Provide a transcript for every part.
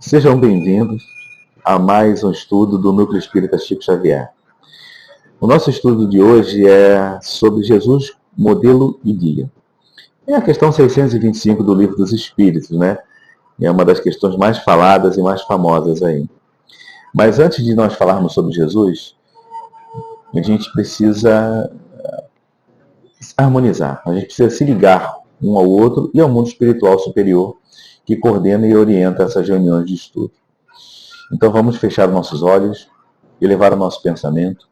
Sejam bem-vindos a mais um estudo do Núcleo Espírita Chico Xavier. O nosso estudo de hoje é sobre Jesus, modelo e guia. É a questão 625 do Livro dos Espíritos, né? É uma das questões mais faladas e mais famosas aí. Mas antes de nós falarmos sobre Jesus, a gente precisa harmonizar, a gente precisa se ligar um ao outro e ao mundo espiritual superior que coordena e orienta essas reuniões de estudo. Então vamos fechar nossos olhos, elevar o nosso pensamento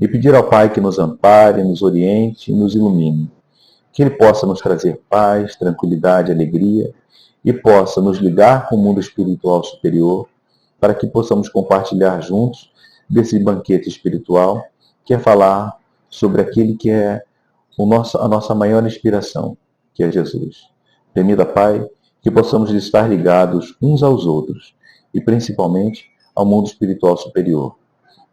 e pedir ao Pai que nos ampare, nos oriente e nos ilumine. Que Ele possa nos trazer paz, tranquilidade, alegria e possa nos ligar com o mundo espiritual superior para que possamos compartilhar juntos desse banquete espiritual que é falar sobre aquele que é a nossa maior inspiração, que é Jesus. Temida Pai, que possamos estar ligados uns aos outros e principalmente ao mundo espiritual superior.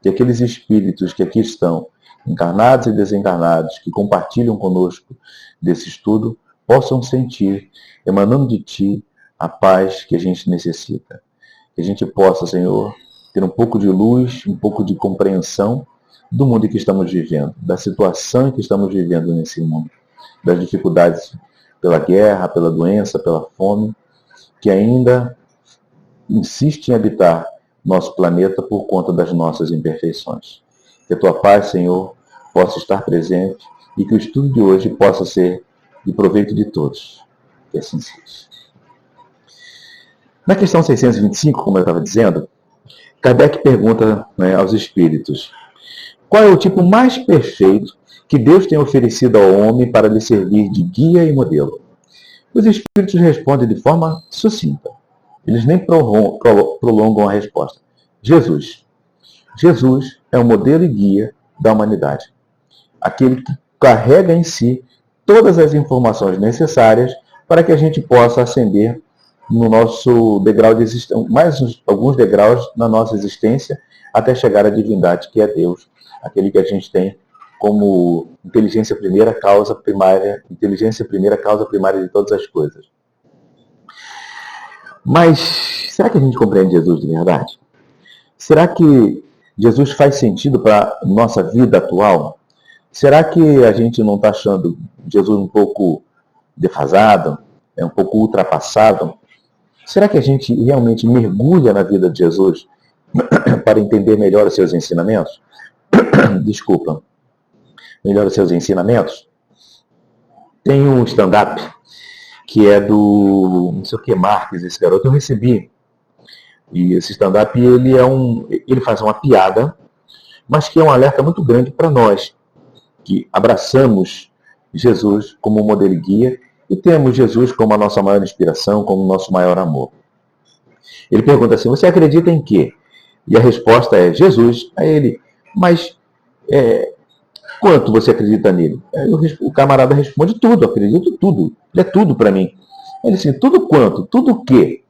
Que aqueles espíritos que aqui estão, encarnados e desencarnados, que compartilham conosco desse estudo, possam sentir, emanando de Ti, a paz que a gente necessita. Que a gente possa, Senhor, ter um pouco de luz, um pouco de compreensão do mundo em que estamos vivendo, da situação em que estamos vivendo nesse mundo, das dificuldades pela guerra, pela doença, pela fome, que ainda insiste em habitar nosso planeta por conta das nossas imperfeições. Que a Tua paz, Senhor, possa estar presente e que o estudo de hoje possa ser de proveito de todos. Que assim seja. Na questão 625, como eu estava dizendo, Kardec pergunta, aos espíritos: qual é o tipo mais perfeito que Deus tem oferecido ao homem para lhe servir de guia e modelo? Os espíritos respondem de forma sucinta. Eles nem prolongam a resposta. Jesus. Jesus é o modelo e guia da humanidade. Aquele que carrega em si todas as informações necessárias para que a gente possa ascender no nosso degrau de existência, mais alguns degraus na nossa existência, até chegar à divindade, que é Deus, aquele que a gente tem como inteligência primeira, causa primária de todas as coisas. Mas será que a gente compreende Jesus de verdade? Será que Jesus faz sentido para a nossa vida atual? Será que a gente não está achando Jesus um pouco defasado, um pouco ultrapassado? Será que a gente realmente mergulha na vida de Jesus para entender melhor os seus ensinamentos? Desculpa. Melhor os seus ensinamentos? Tem um stand-up que é do não sei o que Marques, esse garoto eu recebi. E esse stand-up ele faz uma piada, mas que é um alerta muito grande para nós, que abraçamos Jesus como modelo e guia e temos Jesus como a nossa maior inspiração, como o nosso maior amor. Ele pergunta assim: você acredita em quê? E a resposta é Jesus. Aí ele: mas quanto você acredita nele? Aí o camarada responde: tudo, acredito tudo. Ele é tudo para mim. Ele assim: tudo quanto? Tudo o quê?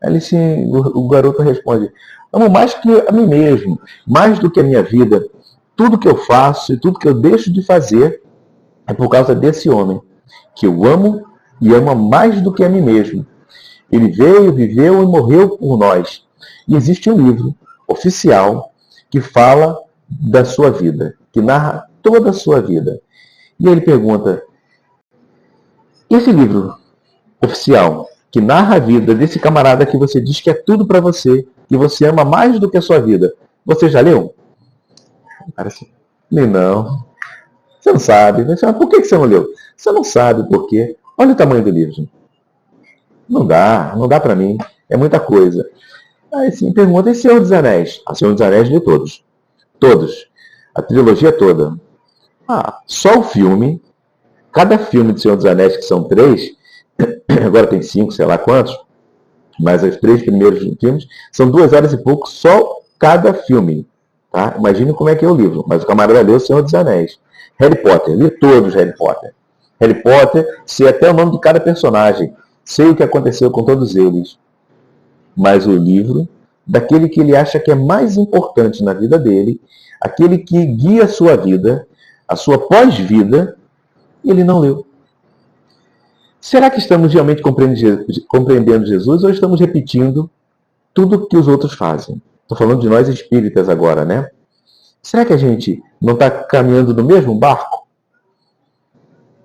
Aí ele assim, o garoto responde: amo mais que a mim mesmo, mais do que a minha vida. Tudo que eu faço e tudo que eu deixo de fazer é por causa desse homem, que eu amo e ama mais do que a mim mesmo. Ele veio, viveu e morreu por nós. E existe um livro oficial que fala da sua vida, que narra toda a sua vida. E ele pergunta: esse livro oficial que narra a vida desse camarada que você diz que é tudo para você, que você ama mais do que a sua vida, você já leu? O cara assim: não. Você não sabe. Mas por que você não leu? Você não sabe por quê. Olha o tamanho do livro. Não dá para mim. É muita coisa. Aí sim, pergunta: e Senhor dos Anéis? A Senhor dos Anéis lê todos. Todos. A trilogia toda. Só o filme, cada filme de Senhor dos Anéis, que são 3, agora tem 5, sei lá quantos, mas os 3 primeiros filmes, são 2 horas e pouco só cada filme. Tá? Imagine como é que é o livro. Mas o camarada leu o Senhor dos Anéis. Harry Potter, li todos Harry Potter. Harry Potter, sei até o nome de cada personagem. Sei o que aconteceu com todos eles. Mas o livro, daquele que ele acha que é mais importante na vida dele, aquele que guia a sua vida, a sua pós-vida, ele não leu. Será que estamos realmente compreendendo Jesus ou estamos repetindo tudo que os outros fazem? Estou falando de nós espíritas agora, né? Será que a gente não está caminhando no mesmo barco?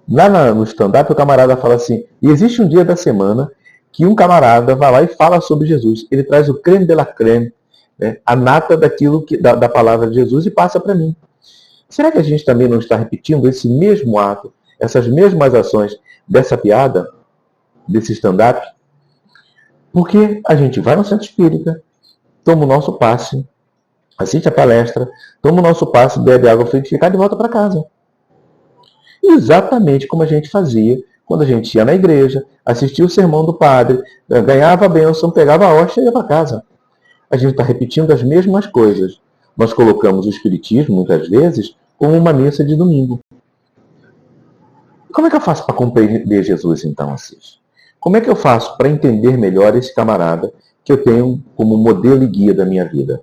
Lá no stand-up o camarada fala assim, e existe um dia da semana que um camarada vai lá e fala sobre Jesus. Ele traz o creme de la creme, né, a nata daquilo da palavra de Jesus e passa para mim. Será que a gente também não está repetindo esse mesmo ato, essas mesmas ações dessa piada, desse stand-up? Porque a gente vai no centro espírita, toma o nosso passe, assiste a palestra, toma o nosso passe, bebe água frutificada e volta para casa. Exatamente como a gente fazia quando a gente ia na igreja, assistia o sermão do padre, ganhava a bênção, pegava a hóstia e ia para casa. A gente está repetindo as mesmas coisas. Nós colocamos o espiritismo, muitas vezes, como uma missa de domingo. Como é que eu faço para compreender Jesus, então, Assis? Como é que eu faço para entender melhor esse camarada que eu tenho como modelo e guia da minha vida?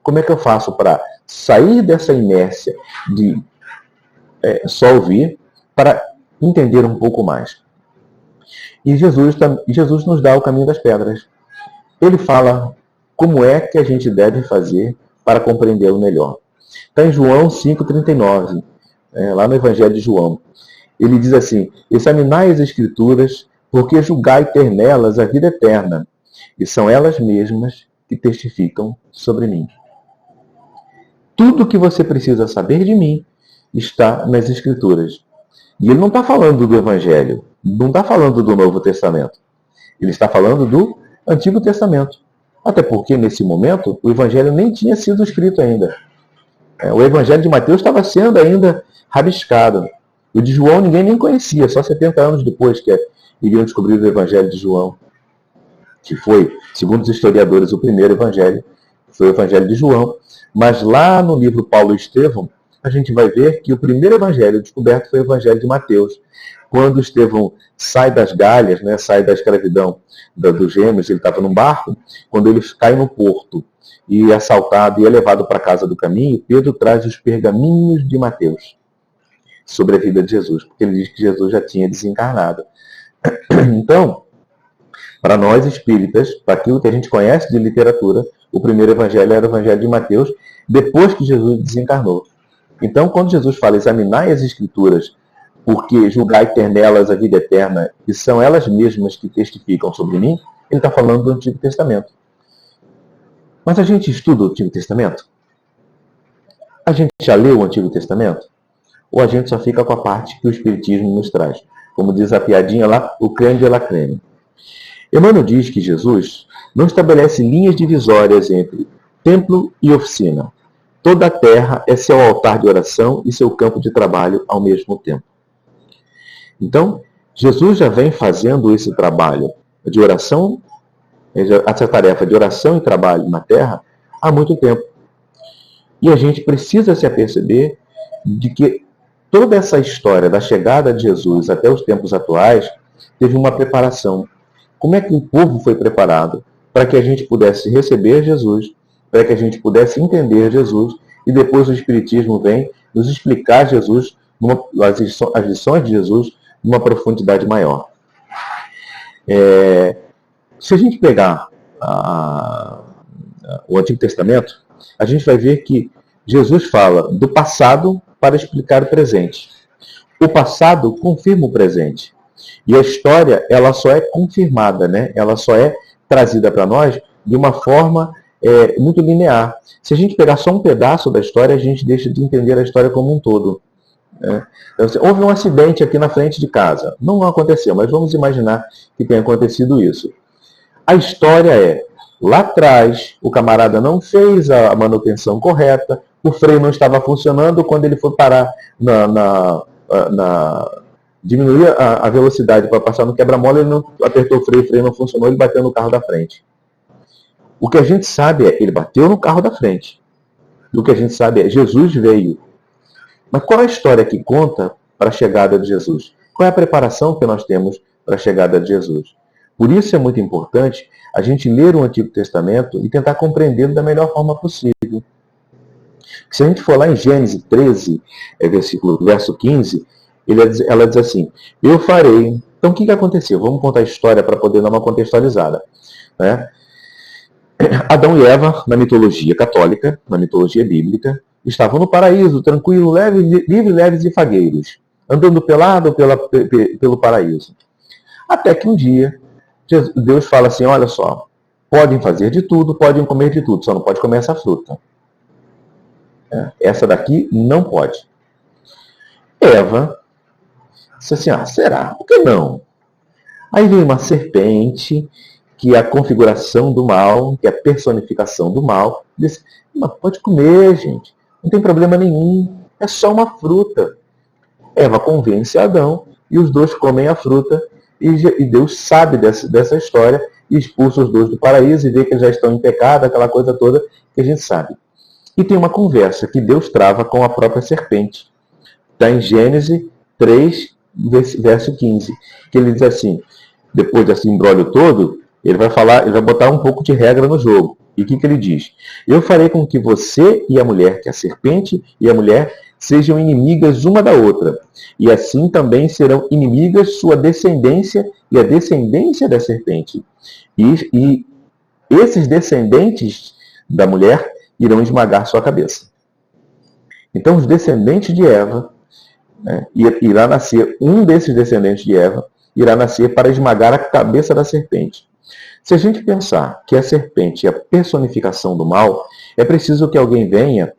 Como é que eu faço para sair dessa inércia de só ouvir para entender um pouco mais? E Jesus nos dá o caminho das pedras. Ele fala como é que a gente deve fazer para compreendê-lo melhor. Está em João 5,39, lá no Evangelho de João. Ele diz assim, examinai as Escrituras, porque julgai ter nelas a vida eterna, e são elas mesmas que testificam sobre mim. Tudo o que você precisa saber de mim está nas Escrituras. E ele não está falando do Evangelho, não está falando do Novo Testamento. Ele está falando do Antigo Testamento. Até porque, nesse momento, o Evangelho nem tinha sido escrito ainda. O Evangelho de Mateus estava sendo ainda rabiscado. O de João ninguém nem conhecia, só 70 anos depois que iriam descobrir o Evangelho de João, que foi, segundo os historiadores, o primeiro Evangelho, foi o Evangelho de João. Mas lá no livro Paulo e Estevão, a gente vai ver que o primeiro Evangelho descoberto foi o Evangelho de Mateus. Quando Estevão sai das galhas, né, sai da escravidão dos gêmeos, ele estava num barco, quando ele cai no porto e é assaltado e é levado para a casa do caminho, Pedro traz os pergaminhos de Mateus sobre a vida de Jesus, porque ele diz que Jesus já tinha desencarnado. Então, para nós espíritas, para aquilo que a gente conhece de literatura, o primeiro evangelho era o Evangelho de Mateus, depois que Jesus desencarnou. Então, quando Jesus fala, examinai as Escrituras, porque julgai ter nelas a vida eterna, e são elas mesmas que testificam sobre mim, ele está falando do Antigo Testamento. Mas a gente estuda o Antigo Testamento? A gente já leu o Antigo Testamento? Ou a gente só fica com a parte que o Espiritismo nos traz? Como diz a piadinha lá, o creme de la creme. Emmanuel diz que Jesus não estabelece linhas divisórias entre templo e oficina. Toda a terra é seu altar de oração e seu campo de trabalho ao mesmo tempo. Então, Jesus já vem fazendo esse trabalho de oração, essa tarefa de oração e trabalho na terra há muito tempo. E a gente precisa se aperceber de que toda essa história da chegada de Jesus até os tempos atuais teve uma preparação. Como é que o povo foi preparado para que a gente pudesse receber Jesus, para que a gente pudesse entender Jesus, e depois o Espiritismo vem nos explicar Jesus, as lições de Jesus, numa profundidade maior. Se a gente pegar o Antigo Testamento, a gente vai ver que Jesus fala do passado para explicar o presente. O passado confirma o presente. E a história, ela só é confirmada, né? Ela só é trazida para nós de uma forma muito linear. Se a gente pegar só um pedaço da história, a gente deixa de entender a história como um todo. Então, houve um acidente aqui na frente de casa. Não aconteceu, mas vamos imaginar que tenha acontecido isso. A história lá atrás, o camarada não fez a manutenção correta, o freio não estava funcionando, quando ele foi parar diminuir a velocidade para passar no quebra-mola, ele não apertou o freio não funcionou, ele bateu no carro da frente. O que a gente sabe ele bateu no carro da frente. E o que a gente sabe Jesus veio. Mas qual é a história que conta para a chegada de Jesus? Qual é a preparação que nós temos para a chegada de Jesus? Por isso é muito importante a gente ler o Antigo Testamento e tentar compreendê-lo da melhor forma possível. Se a gente for lá em Gênesis 13, verso 15, ela diz assim, eu farei. Então o que aconteceu? Vamos contar a história para poder dar uma contextualizada. Né? Adão e Eva, na mitologia católica, na mitologia bíblica, estavam no paraíso, tranquilo, livre, leves e fagueiros, andando pelo paraíso. Até que um dia, Deus fala assim, olha só, podem fazer de tudo, podem comer de tudo, só não pode comer essa fruta. Essa daqui não pode. Eva disse assim, será? Por que não? Aí vem uma serpente, que é a configuração do mal, que é a personificação do mal, disse, mas pode comer, gente, não tem problema nenhum, é só uma fruta. Eva convence Adão, e os dois comem a fruta, e Deus sabe dessa história, e expulsa os dois do paraíso, e vê que eles já estão em pecado, aquela coisa toda que a gente sabe. E tem uma conversa que Deus trava com a própria serpente. Está em Gênesis 3, verso 15, que ele diz assim, depois desse imbróglio todo, ele vai botar um pouco de regra no jogo. E o que ele diz? Eu farei com que você e a mulher, que a serpente e a mulher, sejam inimigas uma da outra. E assim também serão inimigas sua descendência e a descendência da serpente. E esses descendentes da mulher irão esmagar sua cabeça. Então, os descendentes de Eva, irá nascer, um desses descendentes de Eva, irá nascer para esmagar a cabeça da serpente. Se a gente pensar que a serpente é a personificação do mal, é preciso que alguém venha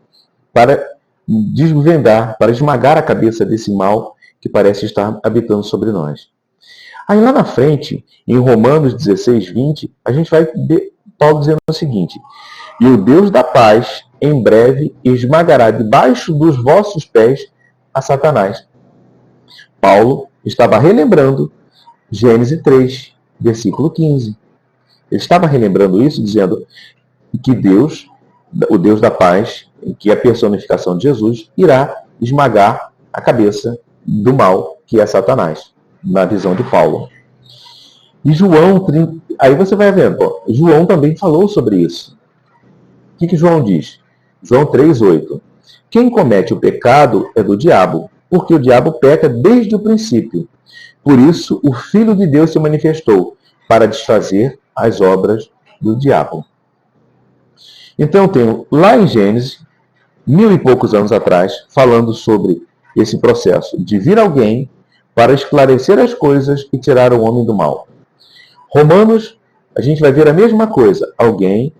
para desvendar, para esmagar a cabeça desse mal que parece estar habitando sobre nós. Aí lá na frente, em Romanos 16, 20, a gente vai ver Paulo dizendo o seguinte, e o Deus da paz, em breve, esmagará debaixo dos vossos pés a Satanás. Paulo estava relembrando Gênesis 3, versículo 15. Ele estava relembrando isso, dizendo que Deus, o Deus da paz, que é a personificação de Jesus, irá esmagar a cabeça do mal, que é Satanás, na visão de Paulo. E João, aí você vai vendo, João também falou sobre isso. O que João diz? João 3,8. Quem comete o pecado é do diabo, porque o diabo peca desde o princípio. Por isso, o Filho de Deus se manifestou, para desfazer as obras do diabo. Então, tenho lá em Gênesis, 1000 e poucos anos atrás, falando sobre esse processo de vir alguém para esclarecer as coisas e tirar o homem do mal. Romanos, a gente vai ver a mesma coisa. Alguém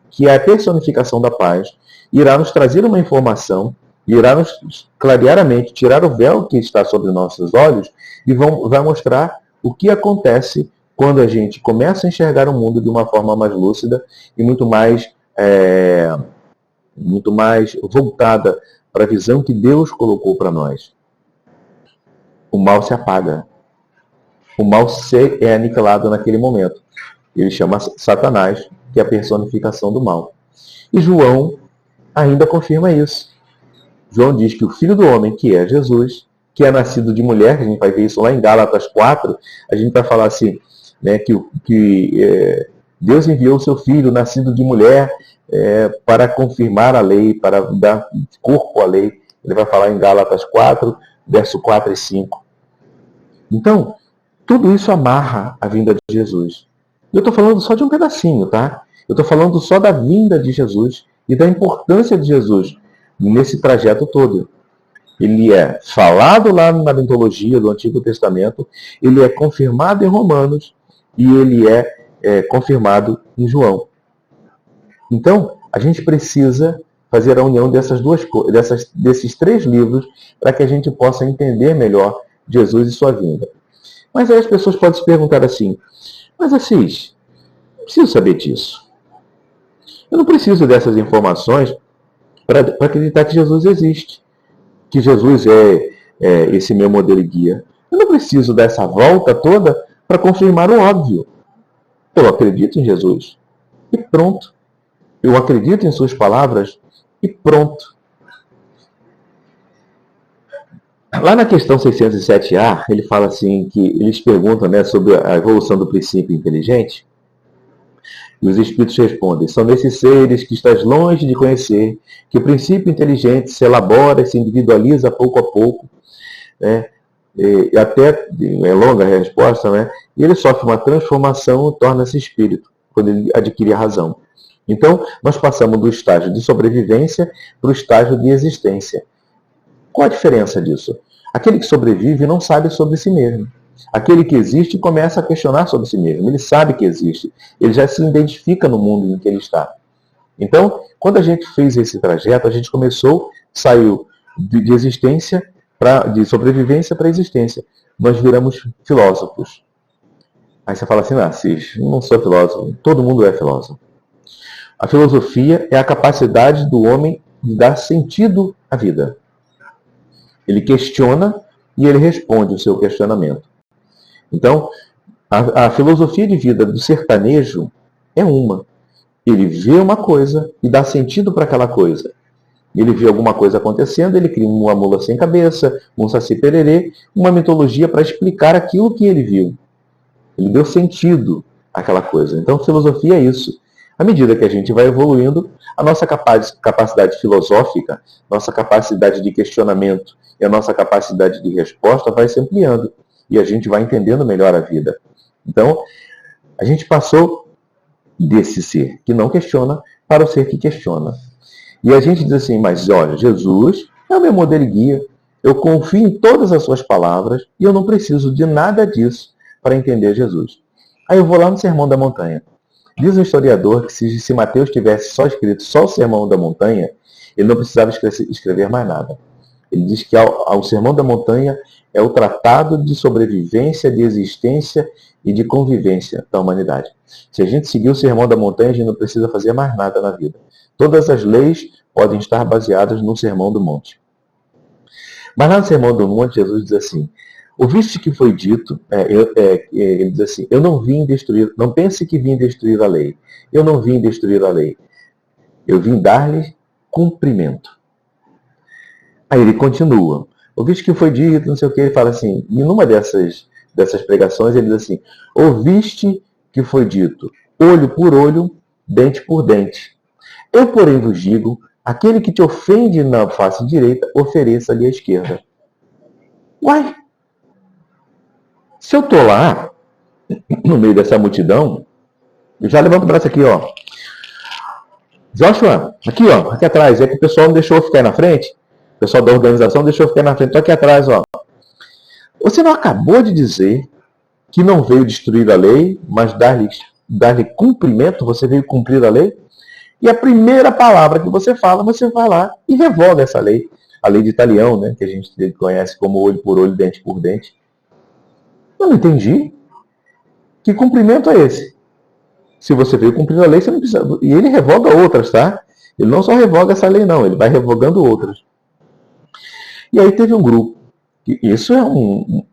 que é a personificação da paz, irá nos trazer uma informação, irá nos clarear a mente, tirar o véu que está sobre nossos olhos e vai mostrar o que acontece quando a gente começa a enxergar o mundo de uma forma mais lúcida e muito mais voltada para a visão que Deus colocou para nós. O mal se apaga. O mal é aniquilado naquele momento. Ele chama Satanás, que é a personificação do mal. E João ainda confirma isso. João diz que o Filho do Homem, que é Jesus, que é nascido de mulher, a gente vai ver isso lá em Gálatas 4, a gente vai falar assim, né, que Deus enviou o seu Filho, nascido de mulher, para confirmar a lei, para dar corpo à lei. Ele vai falar em Gálatas 4, verso 4 e 5. Então, tudo isso amarra a vinda de Jesus. Eu estou falando só de um pedacinho, tá? Eu estou falando só da vinda de Jesus e da importância de Jesus nesse trajeto todo. Ele é falado lá na mitologia do Antigo Testamento, ele é confirmado em Romanos e ele é confirmado em João. Então, a gente precisa fazer a união desses três livros para que a gente possa entender melhor Jesus e sua vinda. Mas aí as pessoas podem se perguntar assim, mas Assis, eu preciso saber disso. Eu não preciso dessas informações para acreditar que Jesus existe, que Jesus é esse meu modelo e guia. Eu não preciso dessa volta toda para confirmar o óbvio. Eu acredito em Jesus e pronto. Eu acredito em suas palavras e pronto. Lá na questão 607A, ele fala assim, que eles perguntam, né, sobre a evolução do princípio inteligente, e os espíritos respondem, são nesses seres que estás longe de conhecer, que o princípio inteligente se elabora e se individualiza pouco a pouco, né? E até, é longa a resposta, né? E ele sofre uma transformação e torna-se espírito, quando ele adquire a razão. Então, nós passamos do estágio de sobrevivência para o estágio de existência. Qual a diferença disso? Aquele que sobrevive não sabe sobre si mesmo. Aquele que existe começa a questionar sobre si mesmo. Ele sabe que existe. Ele já se identifica no mundo em que ele está. Então, quando a gente fez esse trajeto, a gente saiu de existência, de sobrevivência para existência. Nós viramos filósofos. Aí você fala assim, Cis, não sou filósofo. Todo mundo é filósofo. A filosofia é a capacidade do homem de dar sentido à vida. Ele questiona e ele responde o seu questionamento. Então, a filosofia de vida do sertanejo é uma. Ele vê uma coisa e dá sentido para aquela coisa. Ele vê alguma coisa acontecendo, ele cria uma mula sem cabeça, um saci pererê, uma mitologia para explicar aquilo que ele viu. Ele deu sentido àquela coisa. Então, filosofia é isso. À medida que a gente vai evoluindo, a nossa capacidade filosófica, nossa capacidade de questionamento e a nossa capacidade de resposta vai se ampliando. E a gente vai entendendo melhor a vida. Então, a gente passou desse ser que não questiona para o ser que questiona. E a gente diz assim, mas olha, Jesus é o meu modelo e guia. Eu confio em todas as suas palavras e eu não preciso de nada disso para entender Jesus. Aí eu vou lá no Sermão da Montanha. Diz um historiador que se Mateus tivesse só escrito só o Sermão da Montanha, ele não precisava escrever mais nada. Ele diz que o Sermão da Montanha é o tratado de sobrevivência, de existência e de convivência da humanidade. Se a gente seguir o Sermão da Montanha, a gente não precisa fazer mais nada na vida. Todas as leis podem estar baseadas no Sermão do Monte. Mas lá no Sermão do Monte, Jesus diz assim, ouviste que foi dito, ele diz assim, eu não vim destruir, não pense que vim destruir a lei. Eu não vim destruir a lei. Eu vim dar-lhe cumprimento. Aí ele continua. Ouviste que foi dito, não sei o que, ele fala assim, e numa dessas pregações ele diz assim, ouviste que foi dito, olho por olho, dente por dente. Eu, porém, vos digo, aquele que te ofende na face direita, ofereça-lhe a esquerda. Uai! Se eu estou lá, no meio dessa multidão, eu já levanto o braço aqui, ó. Joshua, aqui, ó, aqui atrás. É que o pessoal não deixou eu ficar aí na frente. O pessoal da organização deixou eu ficar na frente. Estou aqui atrás, ó. Você não acabou de dizer que não veio destruir a lei, mas dar-lhe cumprimento? Você veio cumprir a lei? E a primeira palavra que você fala, você vai lá e revoga essa lei. A lei de Italião, né, que a gente conhece como olho por olho, dente por dente. Eu não entendi. Que cumprimento é esse? Se você veio cumprir a lei, você não precisa... E ele revoga outras, tá? Ele não só revoga essa lei, não. Ele vai revogando outras. E aí teve um grupo. Isso é um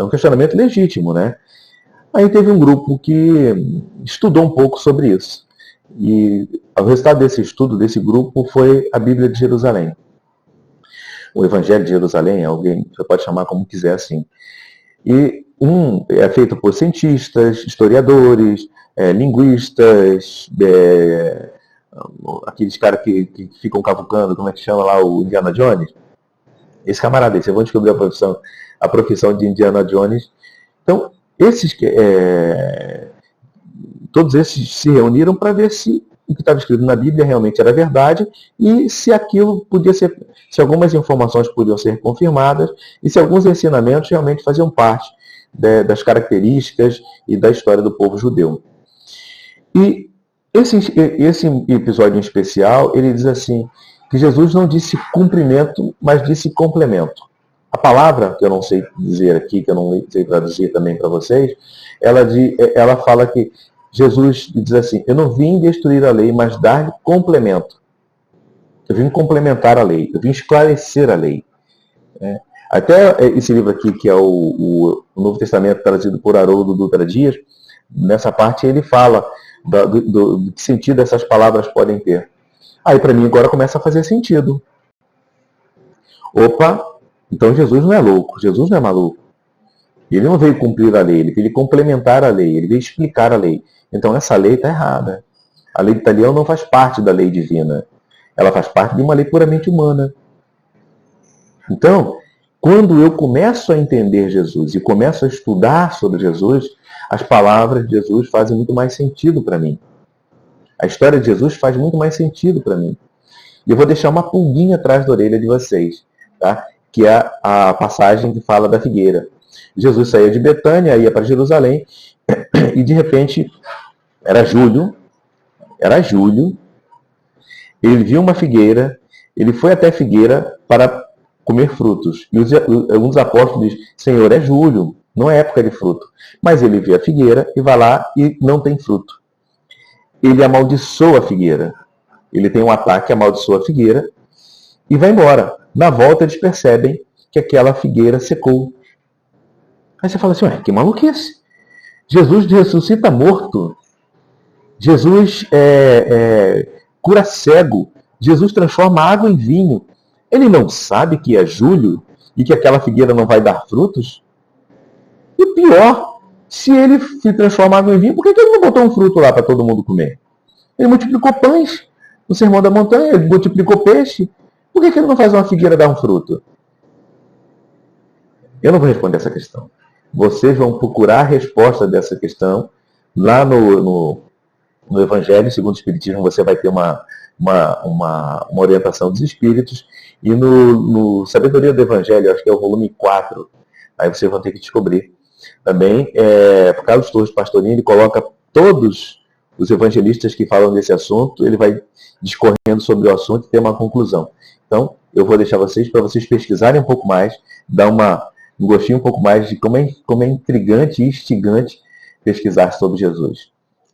questionamento legítimo, né? Aí teve um grupo que estudou um pouco sobre isso. E o resultado desse estudo, desse grupo, foi a Bíblia de Jerusalém. O Evangelho de Jerusalém, alguém, você pode chamar como quiser assim. E é feito por cientistas, historiadores, linguistas, aqueles caras que ficam cavucando, como é que chama lá, o Indiana Jones. Esse camarada aí, vocês vão descobrir a profissão de Indiana Jones. Então, todos esses se reuniram para ver se o que estava escrito na Bíblia realmente era verdade e se aquilo podia ser, se algumas informações podiam ser confirmadas e se alguns ensinamentos realmente faziam parte das características e da história do povo judeu. E esse episódio em especial, ele diz assim, que Jesus não disse cumprimento, mas disse complemento. A palavra, que eu não sei dizer aqui, que eu não sei traduzir também para vocês, ela fala que Jesus diz assim, eu não vim destruir a lei, mas dar-lhe complemento. Eu vim complementar a lei, eu vim esclarecer a lei. Até esse livro aqui, que é o Novo Testamento trazido por Haroldo Dutra Dias, nessa parte ele fala do que sentido essas palavras podem ter. Aí para mim agora começa a fazer sentido. Opa, então Jesus não é louco, Jesus não é maluco. Ele não veio cumprir a lei, ele veio complementar a lei, ele veio explicar a lei. Então essa lei está errada. A lei de Italião não faz parte da lei divina. Ela faz parte de uma lei puramente humana. Então, Quando eu começo a entender Jesus e começo a estudar sobre Jesus, as palavras de Jesus fazem muito mais sentido para mim. A história de Jesus faz muito mais sentido para mim. E eu vou deixar uma pulguinha atrás da orelha de vocês, tá? Que é a passagem que fala da figueira. Jesus saía de Betânia, ia para Jerusalém, e de repente, era julho, ele viu uma figueira, ele foi até a figueira para comer frutos. E um dos apóstolos diz, Senhor, é julho, não é época de fruto. Mas ele vê a figueira e vai lá e não tem fruto. Ele amaldiçoa a figueira. Ele tem um ataque, amaldiçoa a figueira e vai embora. Na volta eles percebem que aquela figueira secou. Aí você fala assim, ué, que maluquice. Jesus ressuscita morto. Jesus cura cego. Jesus transforma água em vinho. Ele não sabe que é julho e que aquela figueira não vai dar frutos? E pior, se ele se transforma água em vinho, por que ele não botou um fruto lá para todo mundo comer? Ele multiplicou pães no Sermão da Montanha, ele multiplicou peixe. Por que ele não faz uma figueira dar um fruto? Eu não vou responder essa questão. Vocês vão procurar a resposta dessa questão lá no Evangelho segundo o Espiritismo. Você vai ter uma orientação dos Espíritos. E no Sabedoria do Evangelho, acho que é o volume 4, aí vocês vão ter que descobrir. Também, Carlos Torres Pastorini, ele coloca todos os evangelistas que falam desse assunto, ele vai discorrendo sobre o assunto e ter uma conclusão. Então, eu vou deixar vocês, para vocês pesquisarem um pouco mais, dar um gostinho um pouco mais de como é intrigante e instigante pesquisar sobre Jesus.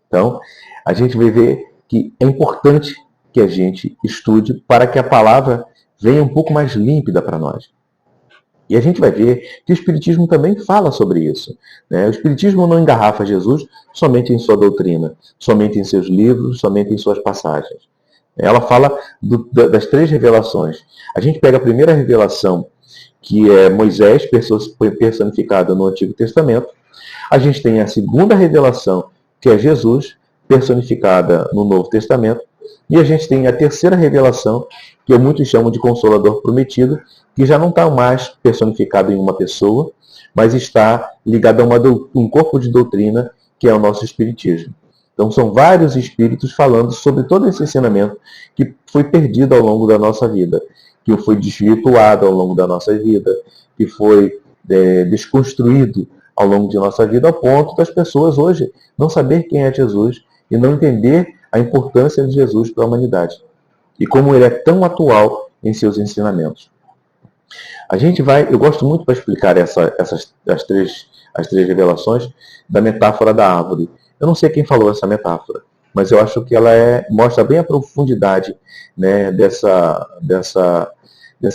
Então, a gente vai ver que é importante que a gente estude para que a palavra venha um pouco mais límpida para nós. E a gente vai ver que o Espiritismo também fala sobre isso, né? O Espiritismo não engarrafa Jesus somente em sua doutrina, somente em seus livros, somente em suas passagens. Ela fala das 3 revelações. A gente pega a primeira revelação, que é Moisés personificado no Antigo Testamento. A gente tem a segunda revelação, que é Jesus personificada no Novo Testamento. E a gente tem a terceira revelação, que muitos chamam de Consolador Prometido, que já não está mais personificado em uma pessoa, mas está ligado a um corpo de doutrina, que é o nosso Espiritismo. Então são vários espíritos falando sobre todo esse ensinamento que foi perdido ao longo da nossa vida, que foi desvirtuado ao longo da nossa vida, que foi desconstruído ao longo de nossa vida, ao ponto das pessoas hoje não saber quem é Jesus e não entender a importância de Jesus para a humanidade e como ele é tão atual em seus ensinamentos. Eu gosto muito para explicar as três revelações da metáfora da árvore. Eu não sei quem falou essa metáfora, mas eu acho que ela mostra bem a profundidade, né, dessa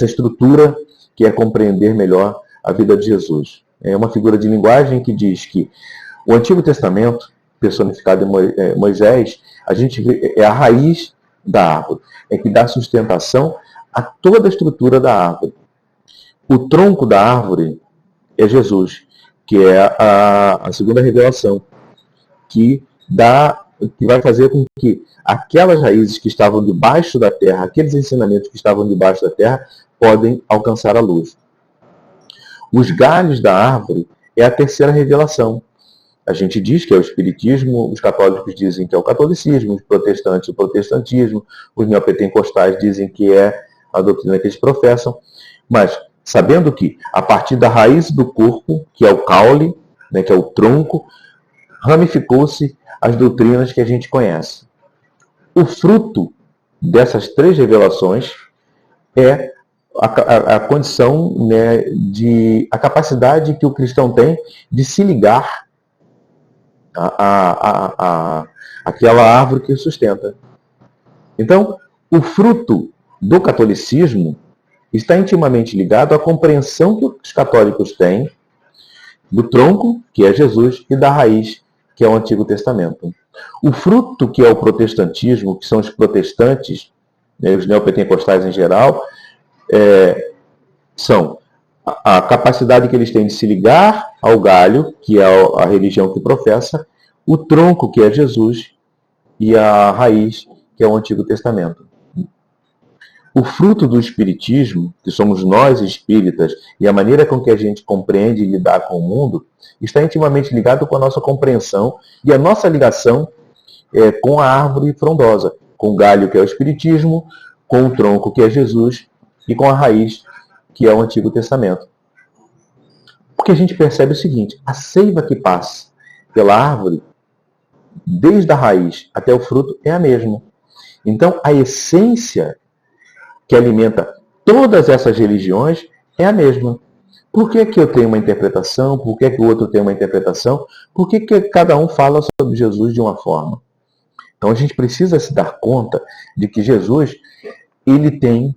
estrutura que é compreender melhor a vida de Jesus. É uma figura de linguagem que diz que o Antigo Testamento, personificado em Moisés, a gente vê, é a raiz da árvore, é que dá sustentação a toda a estrutura da árvore. O tronco da árvore é Jesus, que é a segunda revelação, que vai fazer com que aquelas raízes que estavam debaixo da terra, aqueles ensinamentos que estavam debaixo da terra, podem alcançar a luz. Os galhos da árvore é a terceira revelação. A gente diz que é o Espiritismo, os católicos dizem que é o catolicismo, os protestantes o protestantismo, os neopentecostais dizem que é a doutrina que eles professam, mas sabendo que a partir da raiz do corpo, que é o caule, né, que é o tronco, ramificou-se as doutrinas que a gente conhece. O fruto dessas 3 revelações é a condição, né, a capacidade que o cristão tem de se ligar àquela árvore que o sustenta. Então, o fruto do catolicismo está intimamente ligado à compreensão que os católicos têm do tronco, que é Jesus, e da raiz, que é o Antigo Testamento. O fruto que é o protestantismo, que são os protestantes, né, os neopentecostais em geral, são a capacidade que eles têm de se ligar ao galho, que é a religião que professa, o tronco, que é Jesus, e a raiz, que é o Antigo Testamento. O fruto do espiritismo, que somos nós espíritas, e a maneira com que a gente compreende e lidar com o mundo, está intimamente ligado com a nossa compreensão e a nossa ligação com a árvore frondosa, com o galho, que é o espiritismo, com o tronco, que é Jesus, e com a raiz, que é o Antigo Testamento. Porque a gente percebe o seguinte: a seiva que passa pela árvore, desde a raiz até o fruto, é a mesma. Então, a essência que alimenta todas essas religiões é a mesma. Por que que eu tenho uma interpretação? Por que que o outro tem uma interpretação? Por que que cada um fala sobre Jesus de uma forma? Então, a gente precisa se dar conta de que Jesus, ele tem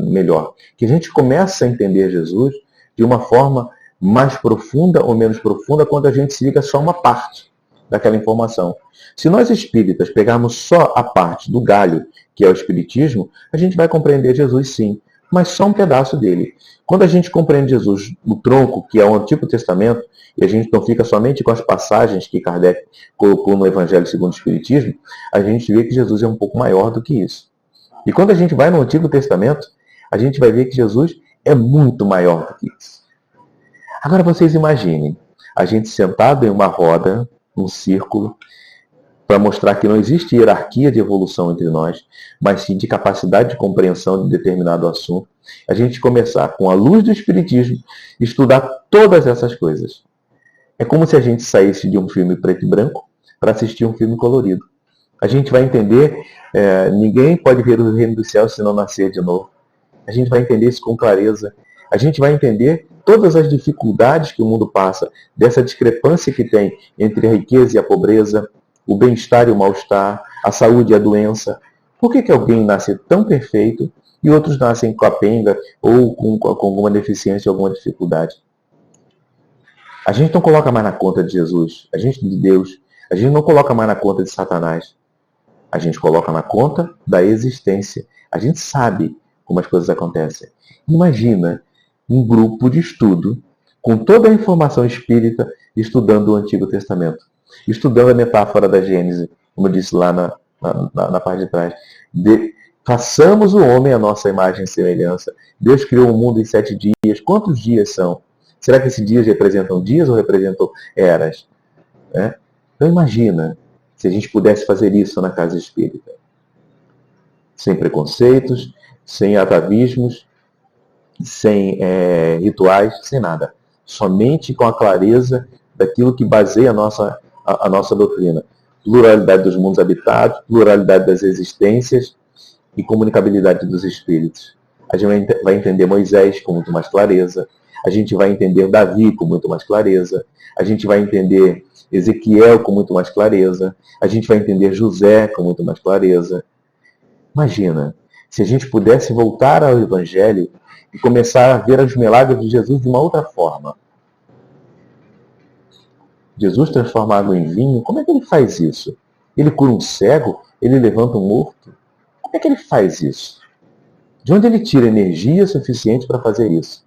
melhor, que a gente começa a entender Jesus de uma forma mais profunda ou menos profunda quando a gente se liga só uma parte daquela informação. Se nós espíritas pegarmos só a parte do galho, que é o espiritismo, a gente vai compreender Jesus sim, mas só um pedaço dele. Quando a gente compreende Jesus no tronco, que é o Antigo Testamento, e a gente não fica somente com as passagens que Kardec colocou no Evangelho segundo o Espiritismo, a gente vê que Jesus é um pouco maior do que isso. E quando a gente vai no Antigo Testamento, a gente vai ver que Jesus é muito maior do que isso. Agora vocês imaginem, a gente sentado em uma roda, num círculo, para mostrar que não existe hierarquia de evolução entre nós, mas sim de capacidade de compreensão de determinado assunto. A gente começar, com a luz do Espiritismo, estudar todas essas coisas. É como se a gente saísse de um filme preto e branco para assistir um filme colorido. A gente vai entender, ninguém pode ver o reino dos céus se não nascer de novo. A gente vai entender isso com clareza. A gente vai entender todas as dificuldades que o mundo passa, dessa discrepância que tem entre a riqueza e a pobreza, o bem-estar e o mal-estar, a saúde e a doença. Por que que alguém nasce tão perfeito e outros nascem capenga ou com alguma deficiência ou alguma dificuldade? A gente não coloca mais na conta de Jesus, a gente de Deus, a gente não coloca mais na conta de Satanás. A gente coloca na conta da existência. A gente sabe como as coisas acontecem. Imagina um grupo de estudo com toda a informação espírita estudando o Antigo Testamento, estudando a metáfora da Gênese, como eu disse lá na parte de trás. Façamos o homem a nossa imagem e semelhança. Deus criou o mundo em 7 dias. Quantos dias são? Será que esses dias representam dias ou representam eras? Então imagina se a gente pudesse fazer isso na casa espírita. Sem preconceitos, sem atavismos, sem rituais, sem nada. Somente com a clareza daquilo que baseia a nossa doutrina. Pluralidade dos mundos habitados, pluralidade das existências e comunicabilidade dos espíritos. A gente vai entender Moisés com muito mais clareza. A gente vai entender Davi com muito mais clareza. A gente vai entender Ezequiel com muito mais clareza. A gente vai entender José com muito mais clareza. Imagina, se a gente pudesse voltar ao Evangelho e começar a ver os milagres de Jesus de uma outra forma. Jesus transforma água em vinho. Como é que ele faz isso? Ele cura um cego? Ele levanta um morto? Como é que ele faz isso? De onde ele tira energia suficiente para fazer isso?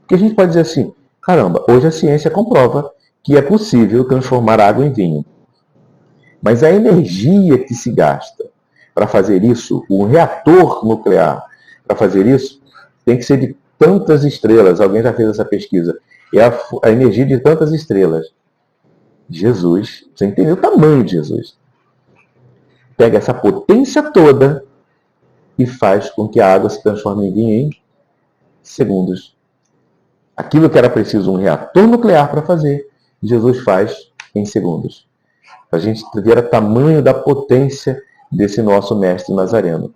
Porque a gente pode dizer assim, caramba, hoje a ciência comprova que é possível transformar água em vinho. Mas a energia que se gasta para fazer isso, o reator nuclear para fazer isso, tem que ser de tantas estrelas. Alguém já fez essa pesquisa. É a energia de tantas estrelas. Jesus, você entendeu o tamanho de Jesus? Pega essa potência toda e faz com que a água se transforme em vinho em segundos. Aquilo que era preciso um reator nuclear para fazer, Jesus faz em segundos. Para a gente ver o tamanho da potência desse nosso mestre nazareno.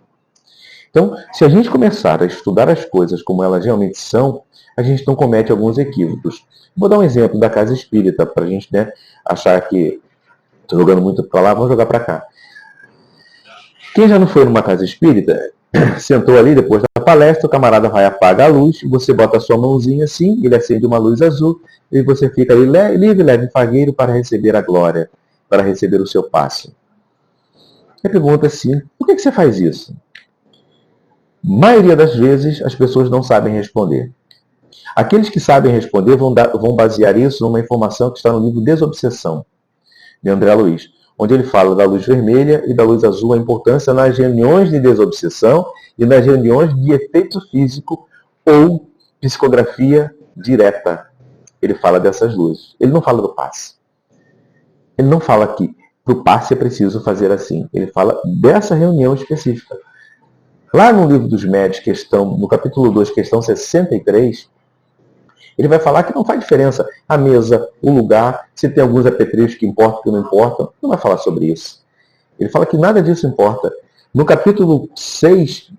Então, se a gente começar a estudar as coisas como elas realmente são, a gente não comete alguns equívocos. Vou dar um exemplo da casa espírita, para a gente achar que estou jogando muito para lá, vamos jogar para cá. Quem já não foi numa casa espírita, sentou ali depois da palestra, o camarada vai apagar a luz, você bota a sua mãozinha assim, ele acende uma luz azul, e você fica ali livre, leve e fagueiro para receber a glória, para receber o seu passe. A pergunta é assim, por que você faz isso? Maioria das vezes as pessoas não sabem responder. Aqueles que sabem responder vão basear isso numa informação que está no livro Desobsessão, de André Luiz. onde ele fala da luz vermelha e da luz azul, a importância nas reuniões de desobsessão e nas reuniões de efeito físico ou psicografia direta. Ele fala dessas luzes. Ele não fala do passe. Ele não fala que para o passe é preciso fazer assim. Ele fala dessa reunião específica. Lá no livro dos médios, no capítulo 2, questão 63, ele vai falar que não faz diferença a mesa, o lugar, se tem alguns apetrechos que importam, que não importam. Não vai falar sobre isso. Ele fala que nada disso importa. No capítulo 6,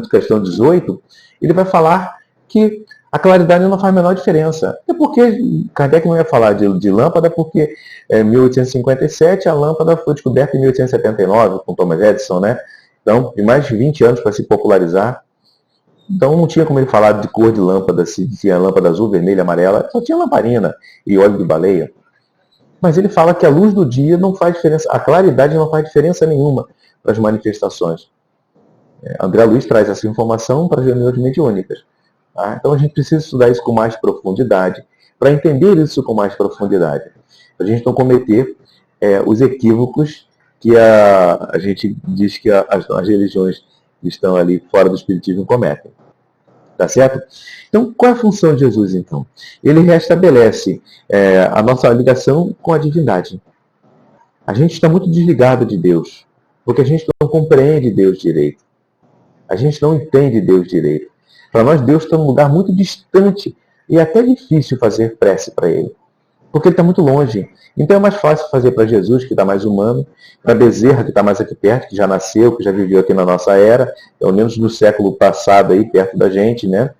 questão 18, ele vai falar que a claridade não faz a menor diferença. É porque Kardec não ia falar de lâmpada, porque em 1857 a lâmpada foi descoberta em 1879 com Thomas Edison, né? Então, de mais de 20 anos para se popularizar. Então não tinha como ele falar de cor de lâmpada, se tinha lâmpada azul, vermelha, amarela, só tinha lamparina e óleo de baleia. Mas ele fala que a luz do dia não faz diferença, a claridade não faz diferença nenhuma para as manifestações. André Luiz traz essa informação para as reuniões mediúnicas. Tá? Então a gente precisa estudar isso com mais profundidade, para entender isso com mais profundidade. Para a gente não cometer os equívocos que a gente diz que as religiões que estão ali fora do espiritismo cometem. Tá certo? Então, qual é a função de Jesus, então? Ele restabelece a nossa ligação com a divindade. A gente está muito desligado de Deus, porque a gente não compreende Deus direito. A gente não entende Deus direito. Para nós, Deus está num lugar muito distante e é até difícil fazer prece para Ele, porque Ele está muito longe. Então é mais fácil fazer para Jesus, que está mais humano, para Bezerra, que está mais aqui perto, que já nasceu, que já viveu aqui na nossa era, pelo menos no século passado, aí perto da gente, né?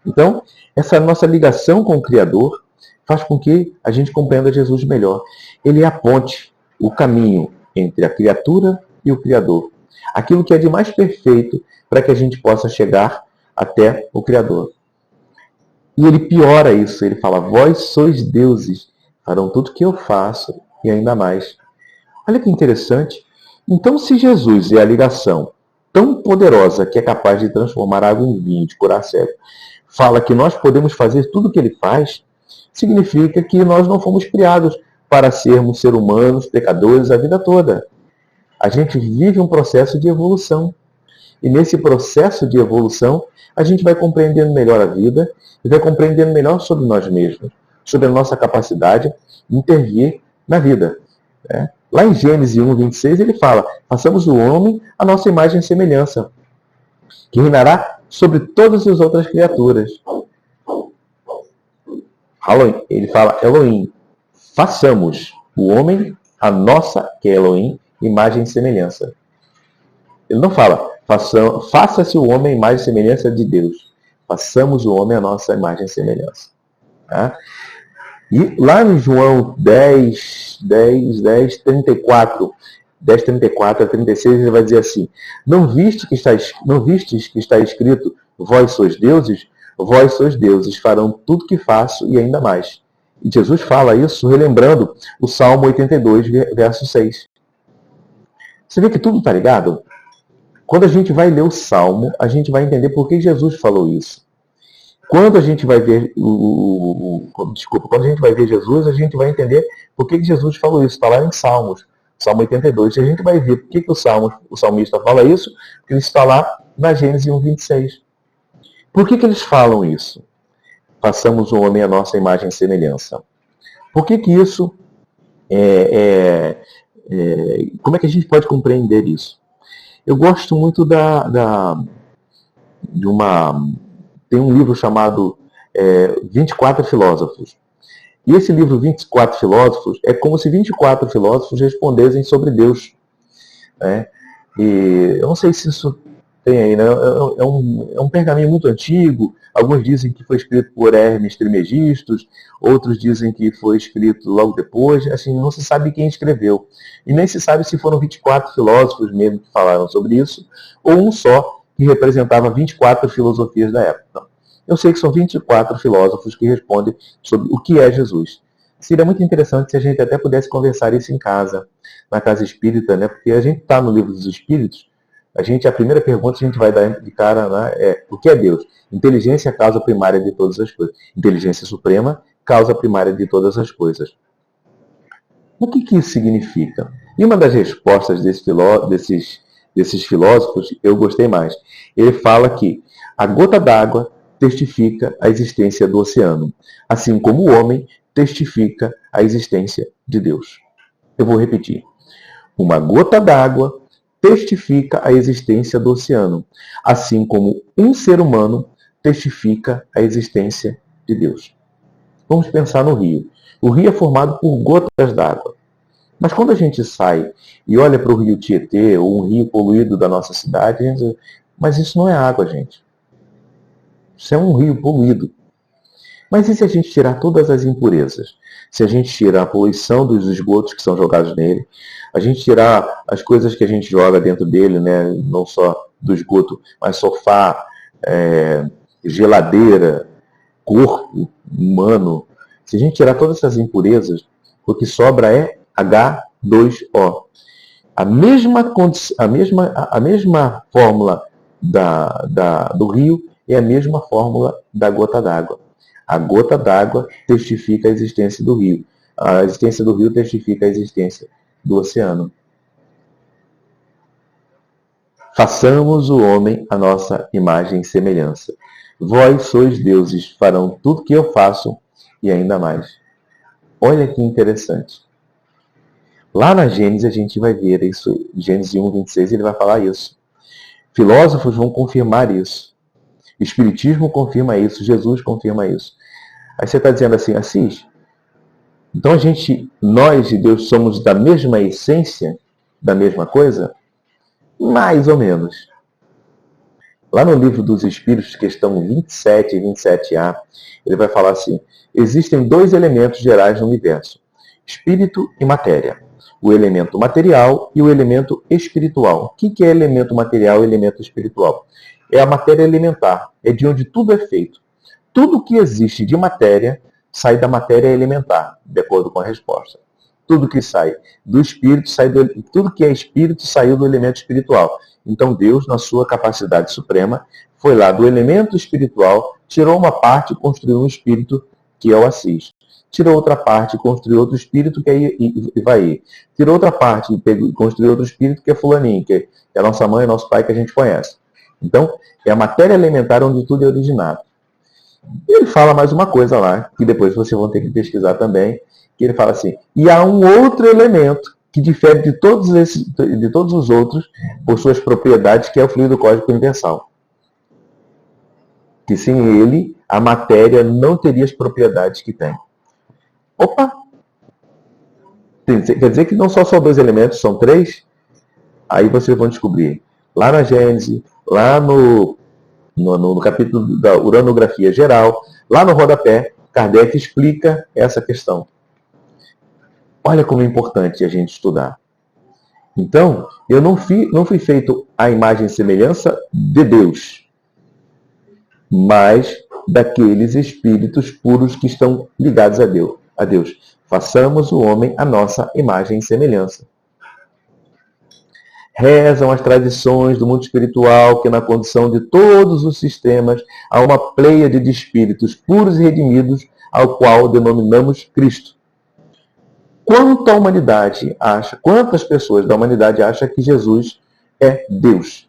Então, essa nossa ligação com o Criador faz com que a gente compreenda Jesus melhor. Ele é a ponte, o caminho entre a criatura e o Criador. Aquilo que é de mais perfeito para que a gente possa chegar até o Criador. E ele piora isso, ele fala, vós sois deuses, farão tudo que eu faço e ainda mais. Olha que interessante. Então, se Jesus é a ligação tão poderosa que é capaz de transformar água em vinho, de curar cego, fala que nós podemos fazer tudo o que ele faz, significa que nós não fomos criados para sermos seres humanos, pecadores, a vida toda. A gente vive um processo de evolução. E nesse processo de evolução, a gente vai compreendendo melhor a vida e vai compreendendo melhor sobre nós mesmos, sobre a nossa capacidade de intervir na vida. Lá em Gênesis 1:26 ele fala, façamos do homem a nossa imagem e semelhança, que reinará sobre todas as outras criaturas. Ele fala, Elohim, façamos o homem a nossa, que é Elohim, imagem e semelhança. Ele não fala, faça-se o homem a imagem e semelhança de Deus. Façamos o homem a nossa imagem e semelhança. Tá? E lá em João 34 a 36, ele vai dizer assim, não vistes que está escrito, vós sois deuses, farão tudo que faço e ainda mais. E Jesus fala isso relembrando o Salmo 82, verso 6. Você vê que tudo está ligado? Quando a gente vai ler o Salmo, a gente vai entender por que Jesus falou isso. Quando a gente vai ver quando a gente vai ver Jesus, a gente vai entender por que Jesus falou isso. Está lá em Salmos, Salmo 82. E a gente vai ver por que o salmista fala isso, porque ele está lá na Gênesis 1:26. Por que eles falam isso? Façamos o homem a nossa imagem e semelhança. Por que isso como é que a gente pode compreender isso? Eu gosto muito tem um livro chamado 24 Filósofos. E esse livro, 24 Filósofos, é como se 24 filósofos respondessem sobre Deus. E eu não sei se isso tem aí, né? É um pergaminho muito antigo. Alguns dizem que foi escrito por Hermes Trismegisto, outros dizem que foi escrito logo depois. Assim, não se sabe quem escreveu. E nem se sabe se foram 24 filósofos mesmo que falaram sobre isso, ou um só que representava 24 filosofias da época. Então, eu sei que são 24 filósofos que respondem sobre o que é Jesus. Seria muito interessante se a gente até pudesse conversar isso em casa, na casa espírita, né? Porque a gente está no livro dos Espíritos, a primeira pergunta que a gente vai dar de cara, né, é o que é Deus? Inteligência é a causa primária de todas as coisas. Inteligência suprema, causa primária de todas as coisas. O que isso significa? E uma das respostas desses filósofos, eu gostei mais. Ele fala que a gota d'água testifica a existência do oceano, assim como o homem testifica a existência de Deus. Eu vou repetir. Uma gota d'água testifica a existência do oceano, assim como um ser humano testifica a existência de Deus. Vamos pensar no rio. O rio é formado por gotas d'água. Mas quando a gente sai e olha para o rio Tietê, ou um rio poluído da nossa cidade, a gente diz, mas isso não é água, gente. Isso é um rio poluído. Mas e se a gente tirar todas as impurezas? Se a gente tirar a poluição dos esgotos que são jogados nele, a gente tirar as coisas que a gente joga dentro dele, né? Não só do esgoto, mas sofá, geladeira, corpo humano. Se a gente tirar todas essas impurezas, o que sobra é H2O. A mesma fórmula do rio é a mesma fórmula da gota d'água. A gota d'água testifica a existência do rio. A existência do rio testifica a existência do oceano. Façamos o homem a nossa imagem e semelhança. Vós sois deuses, farão tudo que eu faço e ainda mais. Olha que interessante. Lá na Gênesis a gente vai ver isso. Gênesis 1:26 ele vai falar isso. Filósofos vão confirmar isso. O Espiritismo confirma isso. Jesus confirma isso. Aí você está dizendo assim, Assis, então nós e Deus somos da mesma essência, da mesma coisa? Mais ou menos. Lá no Livro dos Espíritos, questão 27 e 27A, ele vai falar assim, existem dois elementos gerais no universo, espírito e matéria. O elemento material e o elemento espiritual. O que é elemento material e elemento espiritual? É a matéria elementar, é de onde tudo é feito. Tudo que existe de matéria sai da matéria elementar, de acordo com a resposta. Tudo que sai do espírito, tudo que é espírito saiu do elemento espiritual. Então Deus, na sua capacidade suprema, foi lá do elemento espiritual, tirou uma parte e construiu um espírito, que é o Assis. Tirou outra parte e construiu outro espírito, que é Ivaí. Tirou outra parte e construiu outro espírito, que é Fulaninho, que é a nossa mãe e nosso pai que a gente conhece. Então, é a matéria elementar onde tudo é originado. E ele fala mais uma coisa lá, que depois vocês vão ter que pesquisar também, que ele fala assim, e há um outro elemento que difere de todos os outros por suas propriedades, que é o fluido cósmico universal. Que sem ele, a matéria não teria as propriedades que tem. Opa! Quer dizer que não só são dois elementos, são três? Aí vocês vão descobrir. Lá na Gênese, lá no capítulo da uranografia geral, lá no rodapé, Kardec explica essa questão. Olha como é importante a gente estudar. Então, eu não fui feito à imagem e semelhança de Deus, mas daqueles espíritos puros que estão ligados a Deus. Façamos o homem a nossa imagem e semelhança. Rezam as tradições do mundo espiritual que na condição de todos os sistemas há uma pleiade de espíritos puros e redimidos, ao qual denominamos Cristo. Quantas pessoas da humanidade acham que Jesus é Deus?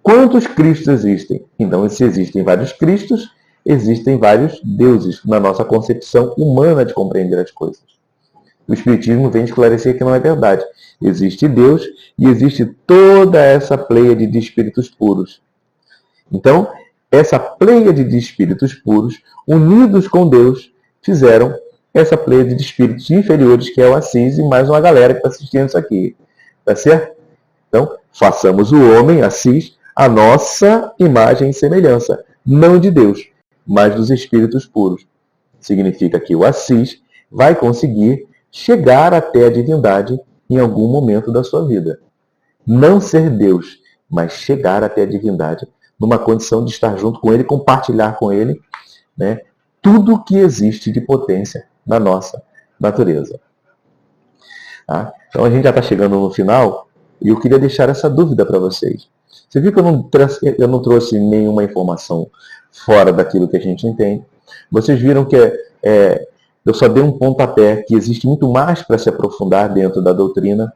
Quantos Cristos existem? Então, se existem vários Cristos, existem vários deuses na nossa concepção humana de compreender as coisas. O Espiritismo vem esclarecer que não é verdade. Existe Deus e existe toda essa pleiade de espíritos puros. Então, essa pleiade de espíritos puros, unidos com Deus, fizeram essa pleiade de espíritos inferiores, que é o Assis, e mais uma galera que está assistindo isso aqui. Tá certo? Então, façamos o homem, Assis, a nossa imagem e semelhança. Não de Deus, mas dos espíritos puros. Significa que o Assis vai conseguir chegar até a divindade em algum momento da sua vida. Não ser Deus, mas chegar até a divindade, numa condição de estar junto com Ele, compartilhar com Ele, né, tudo que existe de potência na nossa natureza. Tá? Então a gente já está chegando no final e eu queria deixar essa dúvida para vocês. Você viu que eu não trouxe nenhuma informação fora daquilo que a gente entende. Vocês viram que Eu só dei um pontapé, que existe muito mais para se aprofundar dentro da doutrina,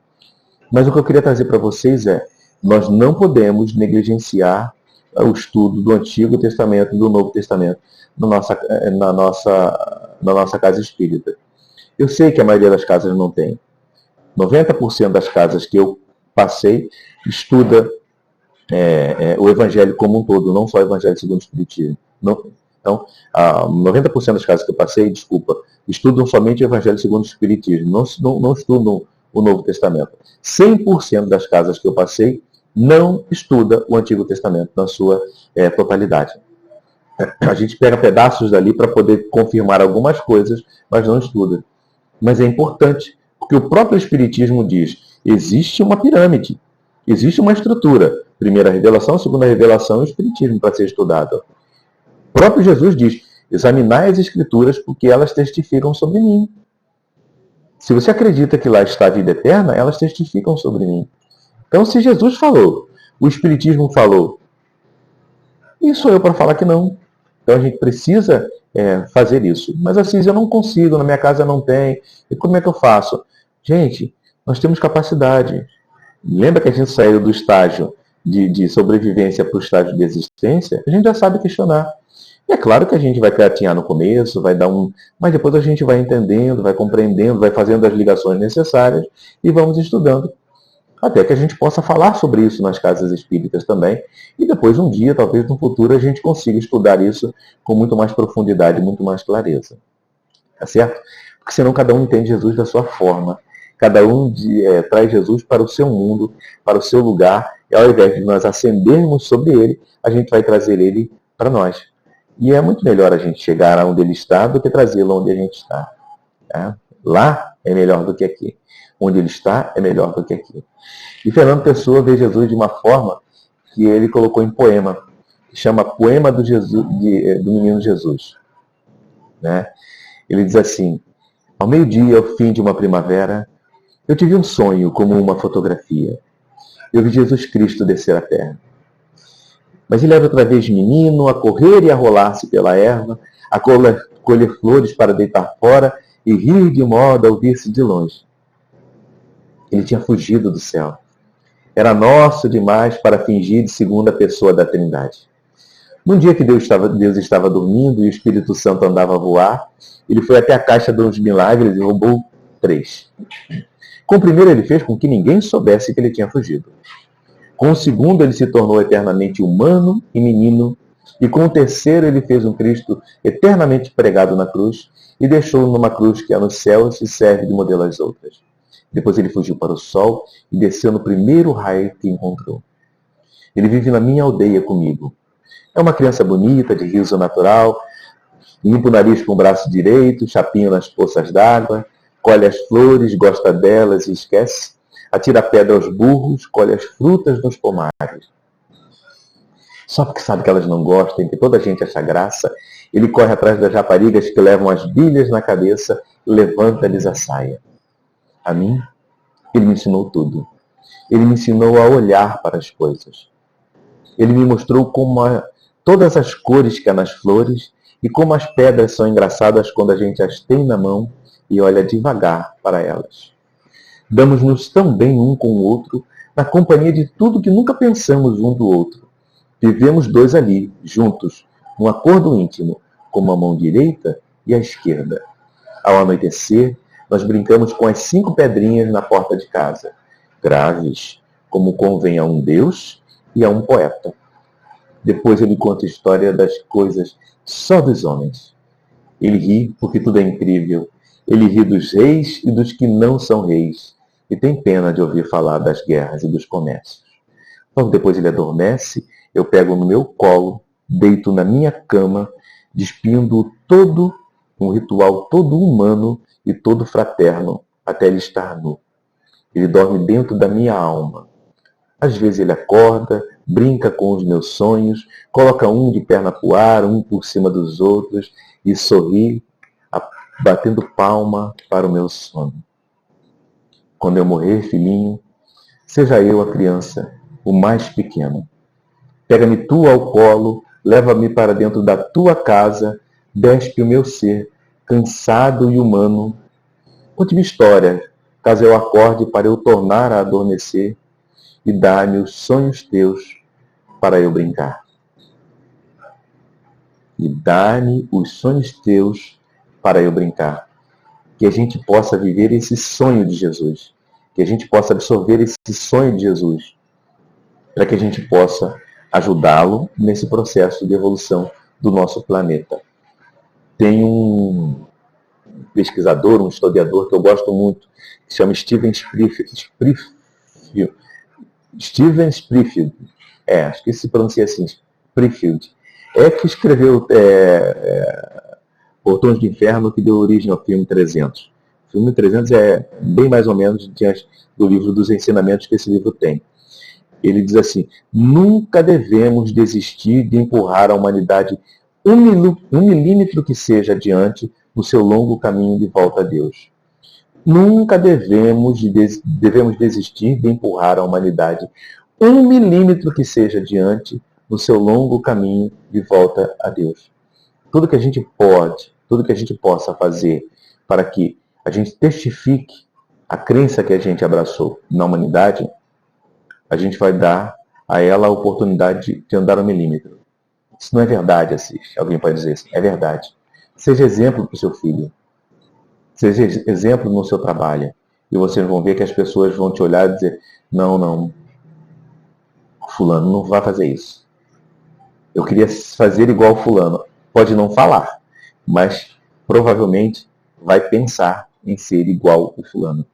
mas o que eu queria trazer para vocês é, nós não podemos negligenciar o estudo do Antigo Testamento e do Novo Testamento na nossa casa espírita. Eu sei que a maioria das casas não tem. 90% das casas que eu passei estuda o Evangelho como um todo, não só o Evangelho segundo o Espiritismo. Então, 90% das casas que eu passei, estudam somente o Evangelho segundo o Espiritismo, não estudam o Novo Testamento. 100% das casas que eu passei não estuda o Antigo Testamento na sua totalidade. A gente pega pedaços dali para poder confirmar algumas coisas, mas não estuda. Mas é importante, porque o próprio Espiritismo diz, existe uma pirâmide, existe uma estrutura. Primeira revelação, segunda revelação e o Espiritismo para ser estudado. O próprio Jesus diz, examinai as Escrituras porque elas testificam sobre mim. Se você acredita que lá está a vida eterna, elas testificam sobre mim. Então, se Jesus falou, o Espiritismo falou, e sou eu para falar que não. Então, a gente precisa fazer isso. Mas assim, eu não consigo, na minha casa não tem. E como é que eu faço? Gente, nós temos capacidade. Lembra que a gente saiu do estágio de sobrevivência para o estágio de existência? A gente já sabe questionar. E é claro que a gente vai creatinhar no começo, vai dar mas depois a gente vai entendendo, vai compreendendo, vai fazendo as ligações necessárias e vamos estudando. Até que a gente possa falar sobre isso nas casas espíritas também. E depois, um dia, talvez no futuro, a gente consiga estudar isso com muito mais profundidade, muito mais clareza. Tá certo? Porque senão cada um entende Jesus da sua forma. Cada um traz Jesus para o seu mundo, para o seu lugar. E ao invés de nós ascendermos sobre ele, a gente vai trazer ele para nós. E é muito melhor a gente chegar onde ele está do que trazê-lo onde a gente está. Tá? Lá é melhor do que aqui. Onde ele está é melhor do que aqui. E Fernando Pessoa vê Jesus de uma forma que ele colocou em poema, que chama Poema do Menino Jesus. Né? Ele diz assim, ao meio-dia, ao fim de uma primavera, eu tive um sonho como uma fotografia. Eu vi Jesus Cristo descer à terra. Mas ele era outra vez menino, a correr e a rolar-se pela erva, a colher flores para deitar fora e rir de modo a ouvir-se de longe. Ele tinha fugido do céu. Era nosso demais para fingir de segunda pessoa da Trindade. Num dia que Deus estava dormindo e o Espírito Santo andava a voar, ele foi até a caixa dos milagres e roubou 3. Com o primeiro ele fez com que ninguém soubesse que ele tinha fugido. Com o segundo ele se tornou eternamente humano e menino, e com o terceiro ele fez um Cristo eternamente pregado na cruz e deixou numa cruz que há nos céus e serve de modelo às outras. Depois ele fugiu para o sol e desceu no primeiro raio que encontrou. Ele vive na minha aldeia comigo. É uma criança bonita, de riso natural, limpa o nariz com o braço direito, chapinha nas poças d'água, colhe as flores, gosta delas e esquece, atira pedra aos burros, colhe as frutas nos pomares. Só porque sabe que elas não gostam, que toda a gente acha graça, ele corre atrás das raparigas que levam as bilhas na cabeça e levanta-lhes a saia. A mim, ele me ensinou tudo. Ele me ensinou a olhar para as coisas. Ele me mostrou como todas as cores que há nas flores e como as pedras são engraçadas quando a gente as tem na mão e olha devagar para elas. Damos-nos tão bem um com o outro, na companhia de tudo que nunca pensamos um do outro. Vivemos dois ali, juntos, num acordo íntimo, como a mão direita e a esquerda. Ao anoitecer, nós brincamos com as 5 pedrinhas na porta de casa, graves, como convém a um Deus e a um poeta. Depois ele conta a história das coisas só dos homens. Ele ri porque tudo é incrível. Ele ri dos reis e dos que não são reis. E tem pena de ouvir falar das guerras e dos comércios. Logo depois ele adormece, eu pego no meu colo, deito na minha cama, despindo todo um ritual todo humano e todo fraterno, até ele estar nu. Ele dorme dentro da minha alma. Às vezes ele acorda, brinca com os meus sonhos, coloca um de perna pro ar, um por cima dos outros, e sorri, batendo palma para o meu sono. Quando eu morrer, filhinho, seja eu a criança, o mais pequeno. Pega-me tu ao colo, leva-me para dentro da tua casa, despe o meu ser, cansado e humano, conte-me história, caso eu acorde para eu tornar a adormecer, e dá-me os sonhos teus para eu brincar. E dá-me os sonhos teus para eu brincar. Que a gente possa viver esse sonho de Jesus. Que a gente possa absorver esse sonho de Jesus. Para que a gente possa ajudá-lo nesse processo de evolução do nosso planeta. Tem um pesquisador, um historiador que eu gosto muito, que se chama Steven Pressfield. Acho que se pronuncia assim, Pressfield. Que escreveu Portões do Inferno, que deu origem ao filme 300. O filme 300 é bem mais ou menos diante do livro dos ensinamentos que esse livro tem. Ele diz assim: nunca devemos desistir de empurrar a humanidade um milímetro que seja adiante no seu longo caminho de volta a Deus. Nunca devemos desistir de empurrar a humanidade um milímetro que seja adiante no seu longo caminho de volta a Deus. Tudo que a gente possa fazer para que a gente testifique a crença que a gente abraçou na humanidade, a gente vai dar a ela a oportunidade de andar um milímetro. Isso não é verdade, Assis. Alguém pode dizer assim. É verdade. Seja exemplo para o seu filho. Seja exemplo no seu trabalho. E vocês vão ver que as pessoas vão te olhar e dizer: não, fulano não vai fazer isso. Eu queria fazer igual fulano. Pode não falar, mas provavelmente vai pensar em ser igual o fulano.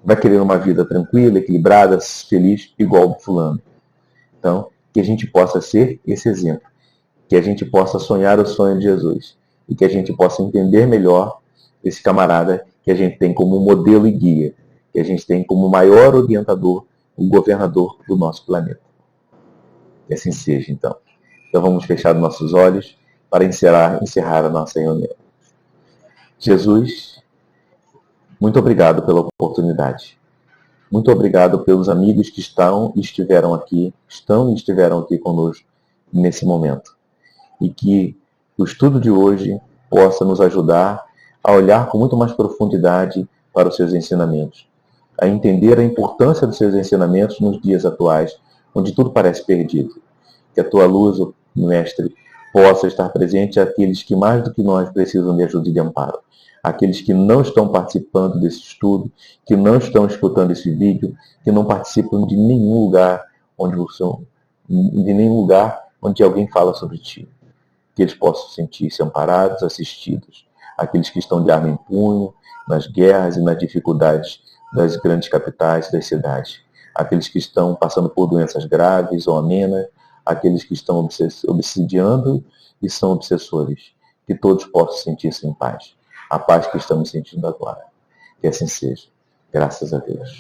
Vai querer uma vida tranquila, equilibrada, feliz, igual o fulano. Então, que a gente possa ser esse exemplo. Que a gente possa sonhar o sonho de Jesus. E que a gente possa entender melhor esse camarada que a gente tem como modelo e guia. Que a gente tem como maior orientador, o governador do nosso planeta. Que assim seja, então. Então vamos fechar nossos olhos para encerrar a nossa reunião. Jesus, muito obrigado pela oportunidade. Muito obrigado pelos amigos que estão e estiveram aqui conosco nesse momento. E que o estudo de hoje possa nos ajudar a olhar com muito mais profundidade para os seus ensinamentos, a entender a importância dos seus ensinamentos nos dias atuais, onde tudo parece perdido. Que a tua luz, Mestre, possa estar presente àqueles que mais do que nós precisam de ajuda e de amparo. Aqueles que não estão participando desse estudo, que não estão escutando esse vídeo, que não participam de nenhum lugar onde alguém fala sobre ti. Que eles possam sentir-se amparados, assistidos. Aqueles que estão de arma em punho, nas guerras e nas dificuldades das grandes capitais das cidades. Aqueles que estão passando por doenças graves ou amenas, aqueles que estão obsidiando e são obsessores. Que todos possam sentir-se em paz. A paz que estamos sentindo agora. Que assim seja. Graças a Deus.